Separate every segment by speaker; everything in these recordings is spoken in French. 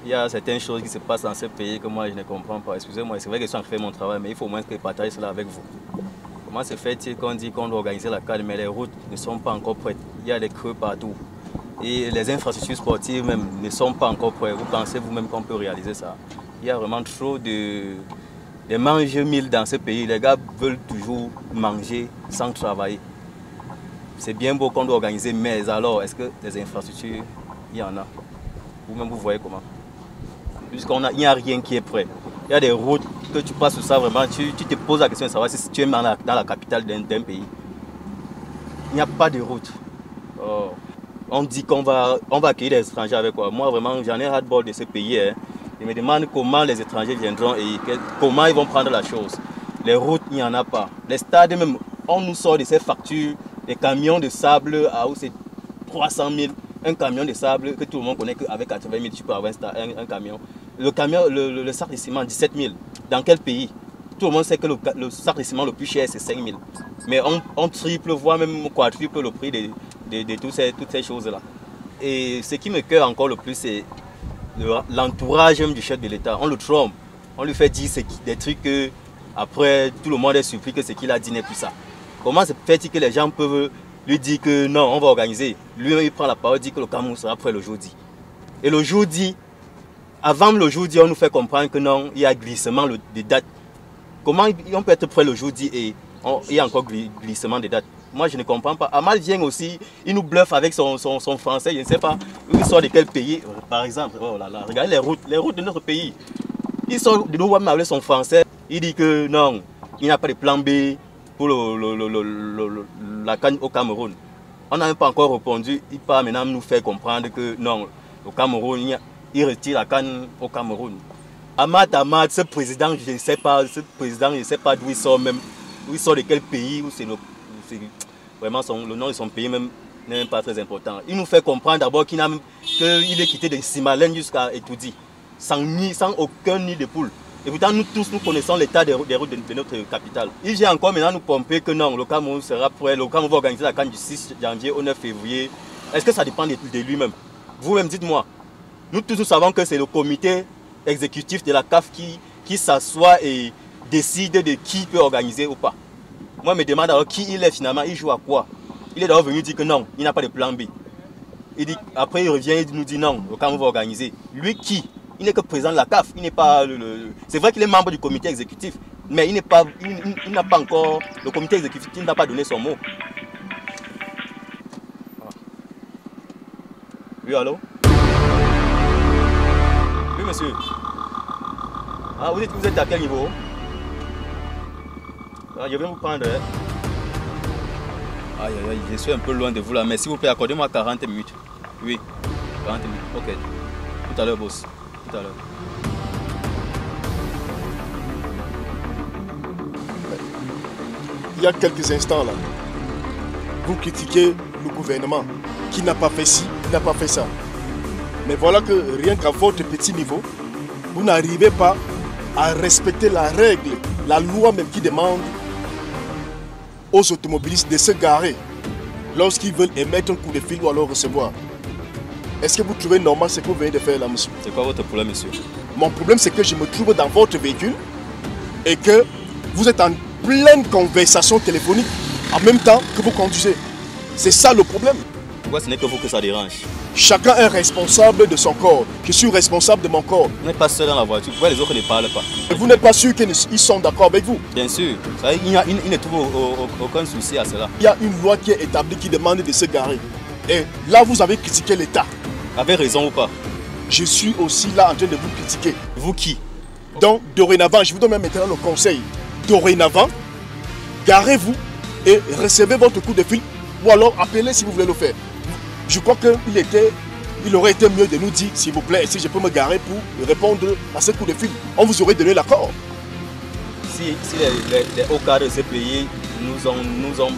Speaker 1: Il y a certaines choses qui se passent dans ce pays que moi je ne comprends pas. Excusez-moi, c'est vrai que je suis en train de faire mon travail, mais il faut au moins que je partage cela avec vous. Comment se fait-il qu'on dit qu'on doit organiser la CAN, mais les routes ne sont pas encore prêtes? Il y a des creux partout. Et les infrastructures sportives même ne sont pas encore prêtes. Vous pensez vous-même qu'on peut réaliser ça? Il y a vraiment trop de mange-mille dans ce pays. Les gars veulent toujours manger sans travailler. C'est bien beau qu'on doit organiser, mais alors, est-ce que les infrastructures, il y en a? Vous-même, vous voyez comment? Il n'y a rien qui est prêt. Il y a des routes que tu passes sur ça, vraiment, tu te poses la question de savoir si tu es dans la capitale d'un pays. Il n'y a pas de route. Oh. On dit qu'on va accueillir les étrangers avec quoi? Moi, vraiment, j'en ai ras-le-bol de ce pays. Hein. Je me demande comment les étrangers viendront et comment ils vont prendre la chose. Les routes, il n'y en a pas. Les stades, même, on nous sort de ces factures, des camions de sable à où c'est 300 000. Un camion de sable que tout le monde connaît qu'avec 80 000, tu peux avoir un camion. Le sac de ciment, 17 000. Dans quel pays? Tout le monde sait que le sac de ciment le plus cher, c'est 5 000. Mais on triple, voire même quadruple le prix de toutes ces choses-là. Et ce qui me cœur encore le plus, c'est l'entourage du chef de l'État. On le trompe. On lui fait dire des trucs que, après, tout le monde est surpris que ce qu'il a dit n'est plus ça. Comment se fait-il que les gens peuvent lui dire que non, on va organiser? Lui, il prend la parole, dit que le Cameroun sera prêt le jeudi. Et le jeudi, avant le jeudi, on nous fait comprendre que non, il y a glissement de dates. Comment on peut être prêt le jeudi et il y a encore glissement de dates? Moi, je ne comprends pas. Amal vient aussi, il nous bluffe avec son français, je ne sais pas. Il sort de quel pays, par exemple? Oh là là, regardez les routes de notre pays. Il sort de nous avec son français. Il dit que non, il n'y a pas de plan B pour la CAN au Cameroun. On n'a même pas encore répondu. Il part maintenant nous faire comprendre que non, au Cameroun, il retire la CAN au Cameroun. Amad, ce président, je ne sais pas, d'où il sort même. Où il sort de quel pays, vraiment le nom de son pays même n'est même pas très important. Il nous fait comprendre d'abord qu'il est quitté de Simalène jusqu'à Etoudi, sans aucun nid de poule. Et pourtant, nous tous, nous connaissons l'état des routes de notre capitale. Il vient encore maintenant nous pomper que non, le Cameroun sera prêt, le Cameroun va organiser la CAN du 6 janvier au 9 février. Est-ce que ça dépend de lui-même? Vous-même, dites-moi. Nous tous, nous savons que c'est le comité exécutif de la CAF qui s'assoit et décide de qui peut organiser ou pas. Moi, je me demande alors qui il est finalement, il joue à quoi? Il est d'abord venu dire que non, il n'a pas de plan B. Après, il revient et nous dit non, le Cameroun va organiser. Lui qui? Il n'est que président de la CAF, il n'est pas c'est vrai qu'il est membre du comité exécutif, mais il n'a pas encore, le comité exécutif n'a pas donné son mot. Oui, allô? Oui, monsieur. Ah, vous êtes à quel niveau? Ah, je vais vous prendre. Hein. Aïe, aïe, aïe, je suis un peu loin de vous là, mais s'il vous plaît, accordez-moi 40 minutes. Oui, 40 minutes, ok. Tout à l'heure, boss. Tout à l'heure.
Speaker 2: Il y a quelques instants là, vous critiquez le gouvernement qui n'a pas fait ci, qui n'a pas fait ça. Mais voilà que rien qu'à votre petit niveau, vous n'arrivez pas à respecter la règle, la loi même qui demande aux automobilistes de se garer lorsqu'ils veulent émettre un coup de fil ou alors recevoir. Est-ce que vous trouvez normal ce que vous venez de faire là, monsieur?
Speaker 1: C'est quoi votre problème, monsieur?
Speaker 2: Mon problème, c'est que je me trouve dans votre véhicule et que vous êtes en pleine conversation téléphonique en même temps que vous conduisez. C'est ça le problème.
Speaker 1: Pourquoi ce n'est que vous que ça dérange?
Speaker 2: Chacun est responsable de son corps. Je suis responsable de mon corps.
Speaker 1: Vous n'êtes pas seul dans la voiture. Pourquoi les autres ne parlent pas?
Speaker 2: Et vous n'êtes pas sûr qu'ils sont d'accord avec vous?
Speaker 1: Bien sûr. Il ne trouve aucun souci à cela.
Speaker 2: Il y a une loi qui est établie qui demande de se garer. Et là, vous avez critiqué l'État.
Speaker 1: Avez raison ou pas?
Speaker 2: Je suis aussi là en train de vous critiquer.
Speaker 1: Vous qui?
Speaker 2: Donc, dorénavant, je vous donne maintenant le conseil. Dorénavant, garez-vous et recevez votre coup de fil ou alors appelez si vous voulez le faire. Je crois qu'il aurait été mieux de nous dire, s'il vous plaît, si je peux me garer pour répondre à ce coup de fil. On vous aurait donné l'accord.
Speaker 1: Si les hauts cadres de ce pays nous ont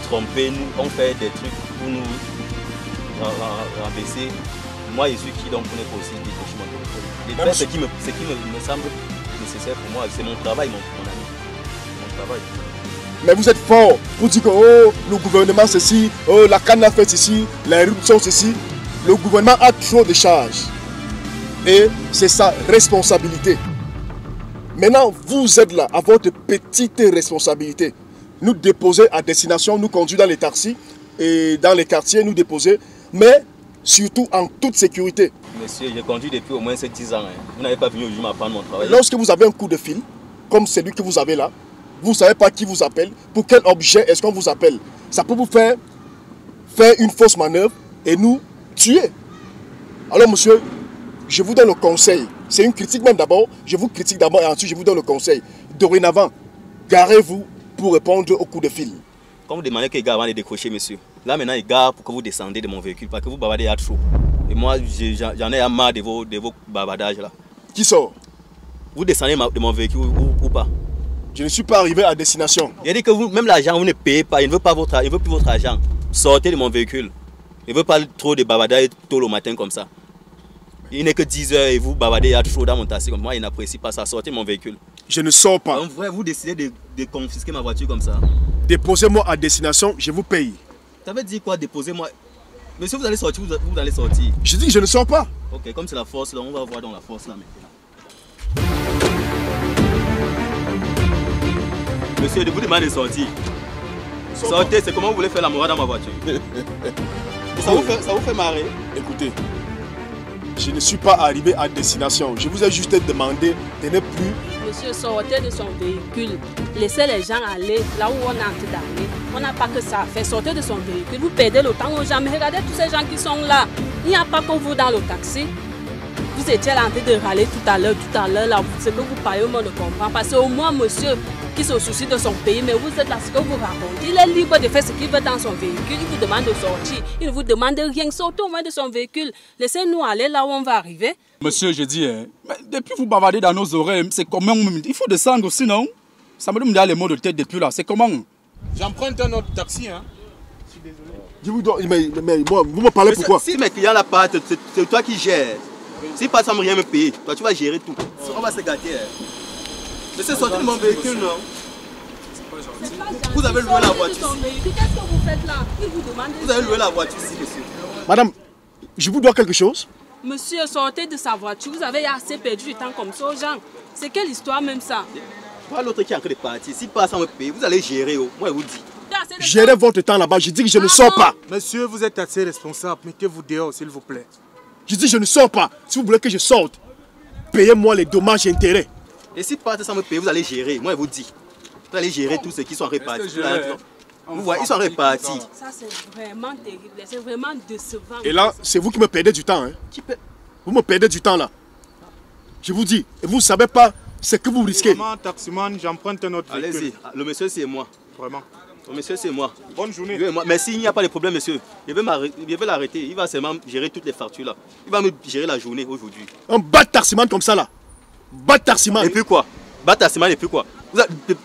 Speaker 1: trompés, nous ont fait des trucs pour nous rabaisser, moi je suis qui donc pour ne aussi des documents. Ce qui me semble nécessaire pour moi, c'est mon travail, mon ami. Mon travail.
Speaker 2: Mais vous êtes fort pour dire que oh, le gouvernement ceci, oh, la CAN a fait ceci, les routes sont ceci. Le gouvernement a trop de charges. Et c'est sa responsabilité. Maintenant, vous êtes là à votre petite responsabilité. Nous déposer à destination, nous conduire dans les taxis et dans les quartiers, nous déposer, mais surtout en toute sécurité.
Speaker 1: Monsieur, j'ai conduit depuis au moins 10 ans. Hein. Vous n'avez pas venu aujourd'hui m'apprendre mon travail.
Speaker 2: Lorsque vous avez un coup de fil, comme celui que vous avez là, vous ne savez pas qui vous appelle, pour quel objet est-ce qu'on vous appelle. Ça peut vous faire une fausse manœuvre et nous tuer. Alors monsieur, je vous donne le conseil. C'est une critique même d'abord. Je vous critique d'abord et ensuite je vous donne le conseil. Dorénavant, garez-vous pour répondre au coup de fil.
Speaker 1: Quand vous demandez qu'il gare avant de décrocher, monsieur, là maintenant il gare pour que vous descendez de mon véhicule, parce que vous bavardez à trop. Et moi, j'en ai marre de vos bavardages là.
Speaker 2: Qui sort?
Speaker 1: Vous descendez de mon véhicule ou pas?
Speaker 2: Je ne suis pas arrivé à destination.
Speaker 1: Il a dit que vous, même l'argent, vous ne payez pas. Il ne veut pas il veut plus votre argent. Sortez de mon véhicule. Il ne veut pas trop de bavardage tôt le matin comme ça. Il n'est que 10 heures et vous bavardez à chaud dans mon taxi comme moi. Il n'apprécie pas ça. Sortez de mon véhicule.
Speaker 2: Je ne sors pas.
Speaker 1: Donc, vous décidez de confisquer ma voiture comme ça.
Speaker 2: Déposez-moi à destination, je vous paye.
Speaker 1: Tu avais dit quoi? Déposez-moi. Monsieur, vous allez sortir, vous allez sortir.
Speaker 2: Je dis que je ne sors pas.
Speaker 1: Ok, comme c'est la force là, on va voir dans la force là maintenant. Monsieur, je vous demande de sortir. Sortez, c'est comment vous voulez faire la morale dans ma voiture. Ça vous fait marrer.
Speaker 2: Écoutez, je ne suis pas arrivé à destination. Je vous ai juste demandé de ne plus...
Speaker 3: Monsieur, sortez de son véhicule. Laissez les gens aller là où on a envie d'aller. On n'a pas que ça à faire. Sortez de son véhicule. Vous perdez le temps aux gens. Mais regardez tous ces gens qui sont là. Il n'y a pas que vous dans le taxi. Vous étiez en train de râler tout à l'heure. Là, ce que vous parlez, moi, ne comprend pas. C'est au moins monsieur qui se soucie de son pays. Mais vous êtes là, ce que vous racontez. Il est libre de faire ce qu'il veut dans son véhicule. Il vous demande de sortir. Il ne vous demande rien. Sortez au moins de son véhicule. Laissez-nous aller là où on va arriver.
Speaker 4: Monsieur, je dis, mais depuis vous bavardez dans nos oreilles, c'est comment? Il faut descendre aussi, non? Ça me donne les mots de tête depuis là. C'est comment?
Speaker 5: J'emprunte un autre taxi, hein. Je suis désolé.
Speaker 2: Je vous dois, mais moi, vous me parlez pourquoi?
Speaker 1: Si mes clients là partent, c'est toi qui gères. Si pas sans rien me payer, toi tu vas gérer tout. On va se gâter. Mais c'est sorti de mon véhicule, non? Vous avez loué la voiture.
Speaker 3: Qu'est-ce que vous faites là? Il vous demande.
Speaker 1: Vous avez loué la voiture ici, monsieur.
Speaker 2: Madame, je vous dois quelque chose?
Speaker 3: Monsieur, sortez de sa voiture. Vous avez assez perdu du temps comme ça aux gens. C'est quelle histoire même ça?
Speaker 1: Voilà l'autre qui est en train de partir. Si pas sans me payer, vous allez gérer. Oh. Moi, je vous dis.
Speaker 2: Gérez votre temps là-bas. Je dis que je ne sors pas.
Speaker 5: Monsieur, vous êtes assez responsable. Mettez-vous dehors, s'il vous plaît.
Speaker 2: Je dis que je ne sors pas. Si vous voulez que je sorte, payez-moi les dommages et intérêts.
Speaker 1: Et si pas sans me payer, vous allez gérer. Moi, je vous dis. Vous allez gérer tous ceux qui sont répartis. Vous voyez, ils sont répartis.
Speaker 3: Ça, c'est vraiment terrible. C'est vraiment décevant.
Speaker 2: Et là, c'est vous qui me perdez du temps. Hein. Vous me perdez du temps là. Je vous dis, et vous ne savez pas ce que vous risquez.
Speaker 5: Vraiment, taximan, j'emprunte un autre véhicule.
Speaker 1: Allez-y, le monsieur c'est moi.
Speaker 5: Vraiment.
Speaker 1: Le monsieur c'est moi.
Speaker 5: Bonne journée.
Speaker 1: Mais s'il n'y a pas de problème, monsieur, je vais l'arrêter. Il va seulement gérer toutes les factures là. Il va me gérer la journée aujourd'hui.
Speaker 2: Un bas taximan comme ça là. Bas taximan.
Speaker 1: Et puis quoi? Bas taximan et puis quoi?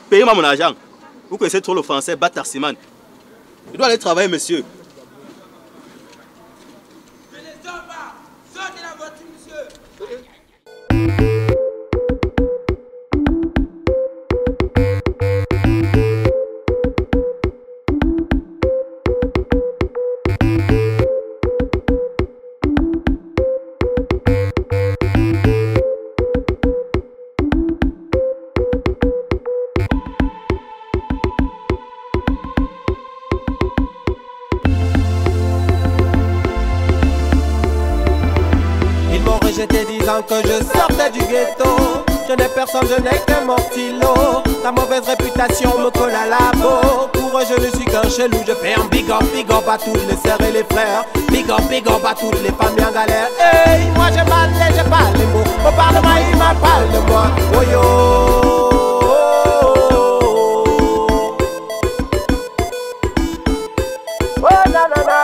Speaker 1: Payez-moi mon argent. Vous connaissez trop le français, bas taximan. Je dois aller travailler, monsieur.
Speaker 6: Sortez la voiture, monsieur.
Speaker 7: J'étais disant que je sortais du ghetto. Je n'ai personne, je n'ai qu'un mortilo. Ta mauvaise réputation me colle à la peau. Pour eux je ne suis qu'un chelou. Je fais un big up à toutes les sœurs et les frères. Big up à toutes les familles en galère. Hey, moi j'ai mal et j'ai pas les mots. On parle de moi, il m'a parlé de moi. Oh yo. Oh na na na,